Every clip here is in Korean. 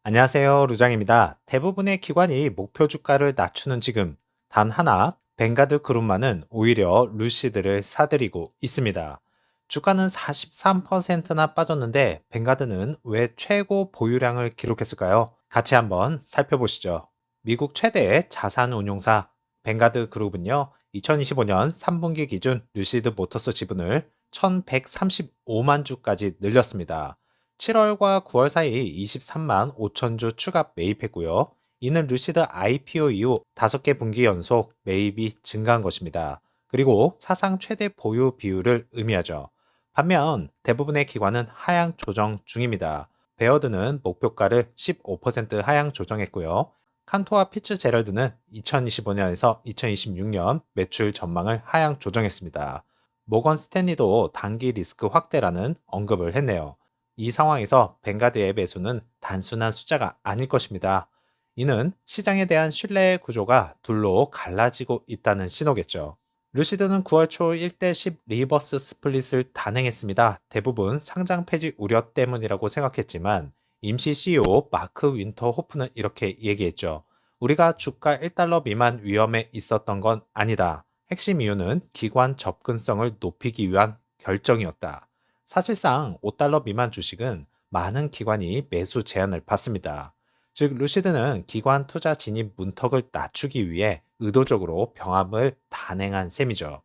안녕하세요. 루장입니다. 대부분의 기관이 목표 주가를 낮추는 지금, 단 하나, 뱅가드 그룹만은 오히려 루시드를 사들이고 있습니다. 주가는 43%나 빠졌는데 뱅가드는 왜 최고 보유량을 기록했을까요? 같이 한번 살펴보시죠. 미국 최대의 자산 운용사 뱅가드 그룹은요, 2025년 3분기 기준 루시드 모터스 지분을 1135만 주까지 늘렸습니다. 7월과 9월 사이 23만 5천 주 추가 매입했고요. 이는 루시드 IPO 이후 5개 분기 연속 매입이 증가한 것입니다. 그리고 사상 최대 보유 비율을 의미하죠. 반면 대부분의 기관은 하향 조정 중입니다. 베어드는 목표가를 15% 하향 조정했고요. 칸토와 피츠제럴드는 2025년에서 2026년 매출 전망을 하향 조정했습니다. 모건 스탠리도 단기 리스크 확대라는 언급을 했네요. 이 상황에서 뱅가드의 매수는 단순한 숫자가 아닐 것입니다. 이는 시장에 대한 신뢰의 구조가 둘로 갈라지고 있다는 신호겠죠. 루시드는 9월 초 1대10 리버스 스플릿을 단행했습니다. 대부분 상장 폐지 우려 때문이라고 생각했지만 임시 CEO 마크 윈터 호프는 이렇게 얘기했죠. 우리가 주가 1달러 미만 위험에 있었던 건 아니다. 핵심 이유는 기관 접근성을 높이기 위한 결정이었다. 사실상 5달러 미만 주식은 많은 기관이 매수 제한을 받습니다. 즉, 루시드는 기관 투자 진입 문턱을 낮추기 위해 의도적으로 병합을 단행한 셈이죠.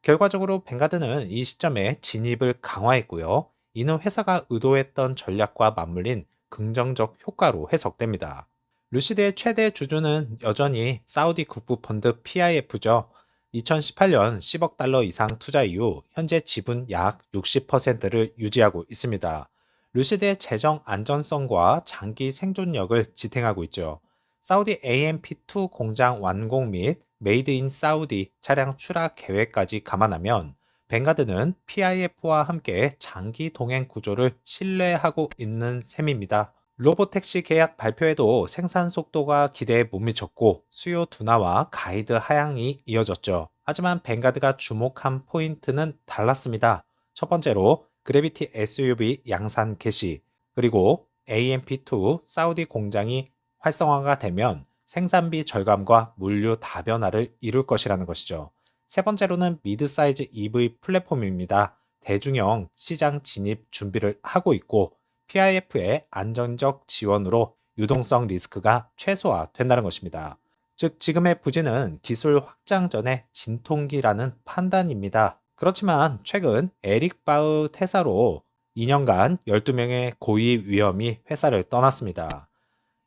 결과적으로 뱅가드는 이 시점에 진입을 강화했고요. 이는 회사가 의도했던 전략과 맞물린 긍정적 효과로 해석됩니다. 루시드의 최대 주주는 여전히 사우디 국부펀드 PIF죠. 2018년 10억 달러 이상 투자 이후 현재 지분 약 60%를 유지하고 있습니다. 루시드의 재정 안전성과 장기 생존력을 지탱하고 있죠. 사우디 AMP2 공장 완공 및 메이드 인 사우디 차량 출하 계획까지 감안하면 뱅가드는 PIF와 함께 장기 동행 구조를 신뢰하고 있는 셈입니다. 로보택시 계약 발표에도 생산 속도가 기대에 못 미쳤고 수요 둔화와 가이드 하향이 이어졌죠. 하지만 뱅가드가 주목한 포인트는 달랐습니다. 첫 번째로 그래비티 SUV 양산 개시, 그리고 AMP2 사우디 공장이 활성화가 되면 생산비 절감과 물류 다변화를 이룰 것이라는 것이죠. 세 번째로는 미드사이즈 EV 플랫폼입니다. 대중형 시장 진입 준비를 하고 있고 PIF의 안전적 지원으로 유동성 리스크가 최소화된다는 것입니다. 즉, 지금의 부진은 기술 확장 전의 진통기라는 판단입니다. 그렇지만 최근 에릭 바우 퇴사로 2년간 12명의 고위 위험이 회사를 떠났습니다.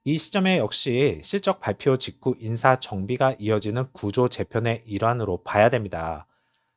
이 시점에 역시 실적 발표 직후 인사 정비가 이어지는 구조 재편의 일환으로 봐야 됩니다.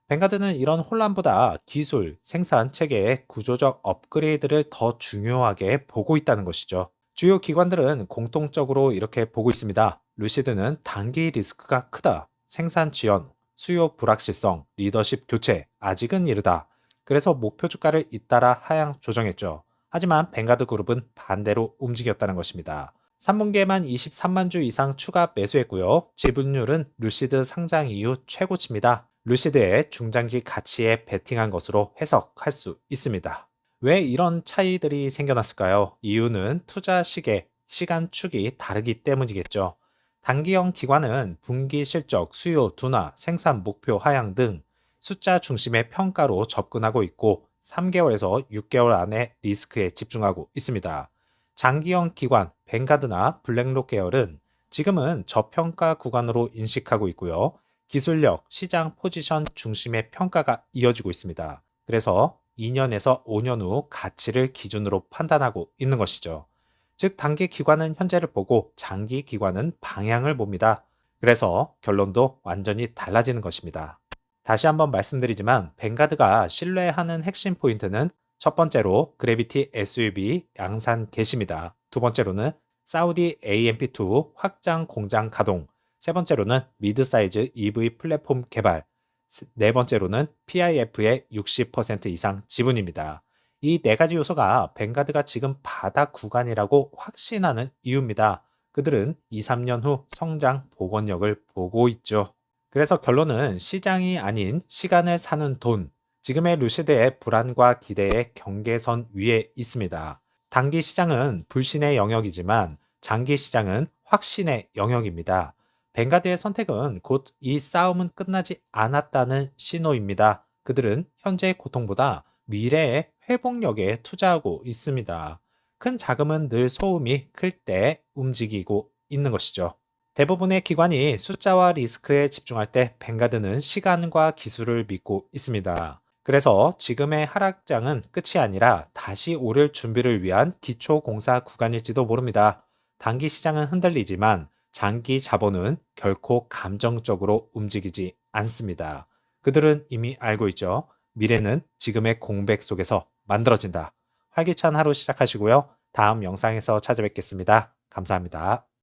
뱅가드는 이런 혼란보다 기술, 생산 체계의 구조적 업그레이드를 더 중요하게 보고 있다는 것이죠. 주요 기관들은 공통적으로 이렇게 보고 있습니다. 루시드는 단기 리스크가 크다. 생산 지연, 수요 불확실성, 리더십 교체, 아직은 이르다. 그래서 목표 주가를 잇따라 하향 조정했죠. 하지만 뱅가드 그룹은 반대로 움직였다는 것입니다. 3분기에만 23만 주 이상 추가 매수했고요. 지분율은 루시드 상장 이후 최고치입니다. 루시드의 중장기 가치에 베팅한 것으로 해석할 수 있습니다. 왜 이런 차이들이 생겨났을까요? 이유는 투자 시계, 시간축이 다르기 때문이겠죠. 단기형 기관은 분기 실적, 수요 둔화, 생산 목표 하향 등 숫자 중심의 평가로 접근하고 있고 3개월에서 6개월 안에 리스크에 집중하고 있습니다. 장기형 기관, 뱅가드나 블랙록 계열은 지금은 저평가 구간으로 인식하고 있고요. 기술력, 시장 포지션 중심의 평가가 이어지고 있습니다. 그래서 2년에서 5년 후 가치를 기준으로 판단하고 있는 것이죠. 즉, 단기 기관은 현재를 보고 장기 기관은 방향을 봅니다. 그래서 결론도 완전히 달라지는 것입니다. 다시 한번 말씀드리지만 뱅가드가 신뢰하는 핵심 포인트는 첫 번째로 그래비티 SUV 양산 개시입니다. 두 번째로는 사우디 AMP2 확장 공장 가동, 세 번째로는 미드사이즈 EV 플랫폼 개발, 네 번째로는 PIF의 60% 이상 지분입니다. 이 네 가지 요소가 뱅가드가 지금 바닥 구간이라고 확신하는 이유입니다. 그들은 2, 3년 후 성장 복원력을 보고 있죠. 그래서 결론은 시장이 아닌 시간을 사는 돈, 지금의 루시드의 불안과 기대의 경계선 위에 있습니다. 단기 시장은 불신의 영역이지만 장기 시장은 확신의 영역입니다. 뱅가드의 선택은 곧 이 싸움은 끝나지 않았다는 신호입니다. 그들은 현재의 고통보다 미래의 회복력에 투자하고 있습니다. 큰 자금은 늘 소음이 클 때 움직이고 있는 것이죠. 대부분의 기관이 숫자와 리스크에 집중할 때 뱅가드는 시간과 기술을 믿고 있습니다. 그래서 지금의 하락장은 끝이 아니라 다시 오를 준비를 위한 기초 공사 구간일지도 모릅니다. 단기 시장은 흔들리지만 장기 자본은 결코 감정적으로 움직이지 않습니다. 그들은 이미 알고 있죠. 미래는 지금의 공백 속에서 만들어진다. 활기찬 하루 시작하시고요. 다음 영상에서 찾아뵙겠습니다. 감사합니다.